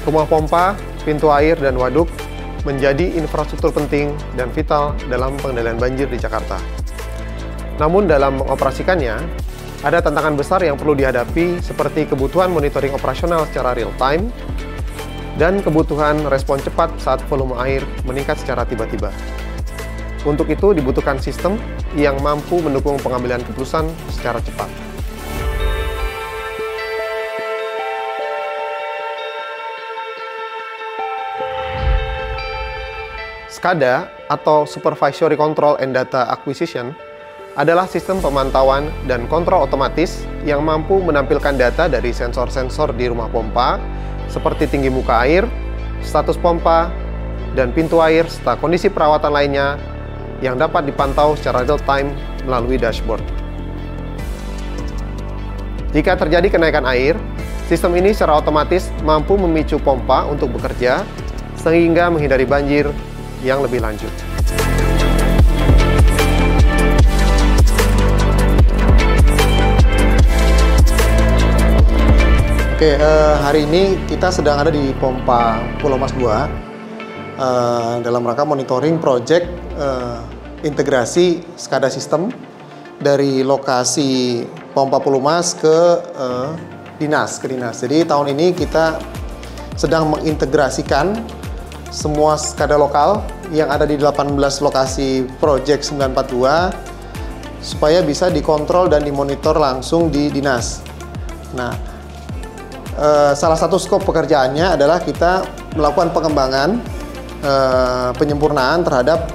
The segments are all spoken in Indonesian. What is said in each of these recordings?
Rumah pompa, pintu air, dan waduk menjadi infrastruktur penting dan vital dalam pengendalian banjir di Jakarta. Namun dalam mengoperasikannya, ada tantangan besar yang perlu dihadapi seperti kebutuhan monitoring operasional secara real-time dan kebutuhan respon cepat saat volume air meningkat secara tiba-tiba. Untuk itu dibutuhkan sistem yang mampu mendukung pengambilan keputusan secara cepat. SCADA atau Supervisory Control and Data Acquisition adalah sistem pemantauan dan kontrol otomatis yang mampu menampilkan data dari sensor-sensor di rumah pompa seperti tinggi muka air, status pompa, dan pintu air serta kondisi perawatan lainnya yang dapat dipantau secara real-time melalui dashboard. Jika terjadi kenaikan air, sistem ini secara otomatis mampu memicu pompa untuk bekerja sehingga menghindari banjir yang lebih lanjut. Oke, hari ini kita sedang ada di Pompa Pulau Mas 2 dalam rangka monitoring project integrasi SCADA sistem dari lokasi Pompa Pulau Mas ke dinas. Jadi tahun ini kita sedang mengintegrasikan semua SCADA lokal yang ada di 18 lokasi Project 942 supaya bisa dikontrol dan dimonitor langsung di dinas. Nah, salah satu skop pekerjaannya adalah kita melakukan pengembangan penyempurnaan terhadap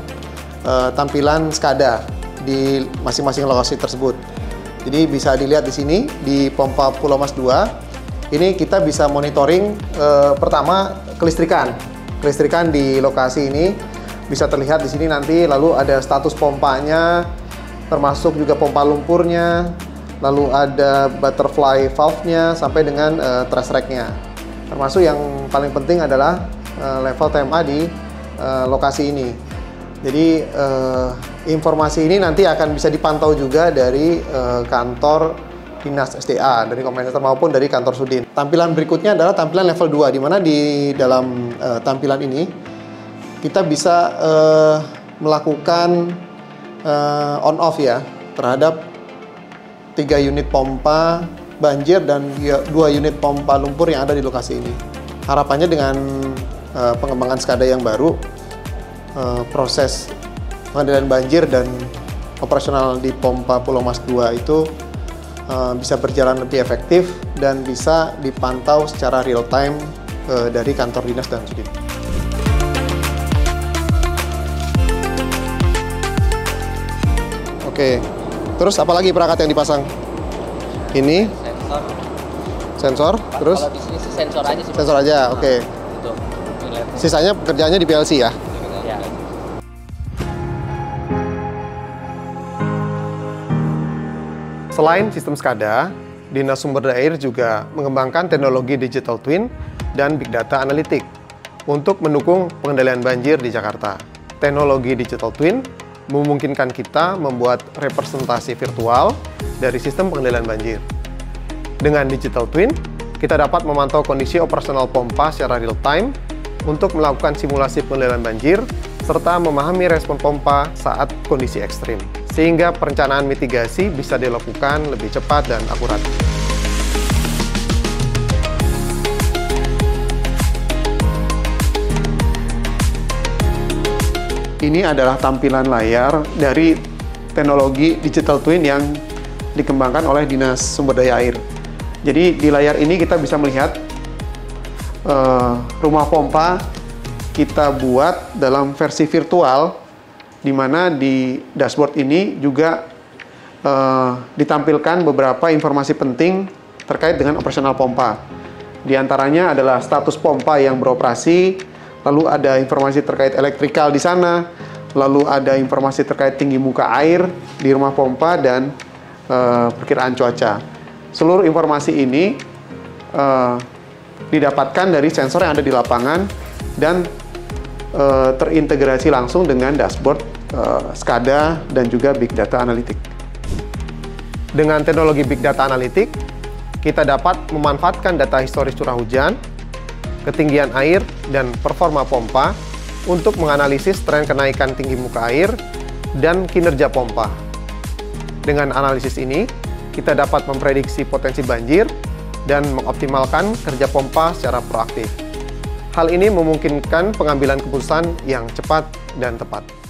tampilan SCADA di masing-masing lokasi tersebut. Jadi bisa dilihat di sini di Pompa Pulau Mas 2 ini kita bisa monitoring pertama kelistrikan di lokasi ini bisa terlihat di sini nanti, lalu ada status pompanya, termasuk juga pompa lumpurnya, lalu ada butterfly valve-nya sampai dengan trash rack-nya. Termasuk yang paling penting adalah level TMA di lokasi ini. Jadi informasi ini nanti akan bisa dipantau juga dari kantor Dinas SDA, dari Komenser maupun dari kantor Sudin. Tampilan berikutnya adalah tampilan level 2, di mana di dalam tampilan ini kita bisa melakukan on-off ya terhadap 3 unit pompa banjir dan 2 unit pompa lumpur yang ada di lokasi ini. Harapannya dengan pengembangan SCADA yang baru, proses pengendalian banjir dan operasional di Pompa Pulau Mas 2 itu bisa berjalan lebih efektif dan bisa dipantau secara real time dari kantor dinas dan Sudin. Oke, terus apa lagi perangkat yang dipasang? Ini sensor, terus kalau di sini sih sensor aja sih. Sensor aja, oke. Sisanya pekerjaannya di PLC ya? Ya. Selain sistem SCADA, Dinas Sumber Daya Air juga mengembangkan teknologi digital twin dan big data analitik untuk mendukung pengendalian banjir di Jakarta. Teknologi digital twin memungkinkan kita membuat representasi virtual dari sistem pengendalian banjir. Dengan digital twin, kita dapat memantau kondisi operasional pompa secara real time untuk melakukan simulasi pengendalian banjir serta memahami respon pompa saat kondisi ekstrim, sehingga perencanaan mitigasi bisa dilakukan lebih cepat dan akurat. Ini adalah tampilan layar dari teknologi digital twin yang dikembangkan oleh Dinas Sumber Daya Air. Jadi di layar ini kita bisa melihat rumah pompa kita buat dalam versi virtual, di mana di dashboard ini juga ditampilkan beberapa informasi penting terkait dengan operasional pompa. Di antaranya adalah status pompa yang beroperasi, lalu ada informasi terkait elektrikal di sana, lalu ada informasi terkait tinggi muka air di rumah pompa dan perkiraan cuaca. Seluruh informasi ini didapatkan dari sensor yang ada di lapangan dan terintegrasi langsung dengan dashboard SCADA dan juga Big Data Analytic. Dengan teknologi Big Data Analytic, kita dapat memanfaatkan data historis curah hujan, ketinggian air, dan performa pompa untuk menganalisis tren kenaikan tinggi muka air dan kinerja pompa. Dengan analisis ini, kita dapat memprediksi potensi banjir dan mengoptimalkan kerja pompa secara proaktif. Hal ini memungkinkan pengambilan keputusan yang cepat dan tepat.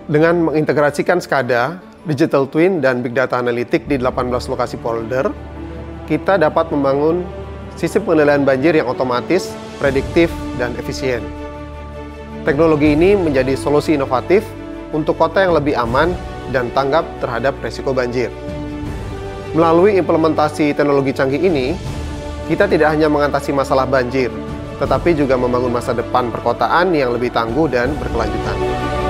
Dengan mengintegrasikan SCADA, Digital Twin, dan Big Data Analytics di 18 lokasi polder, kita dapat membangun sistem pengendalian banjir yang otomatis, prediktif, dan efisien. Teknologi ini menjadi solusi inovatif untuk kota yang lebih aman dan tanggap terhadap resiko banjir. Melalui implementasi teknologi canggih ini, kita tidak hanya mengatasi masalah banjir, tetapi juga membangun masa depan perkotaan yang lebih tangguh dan berkelanjutan.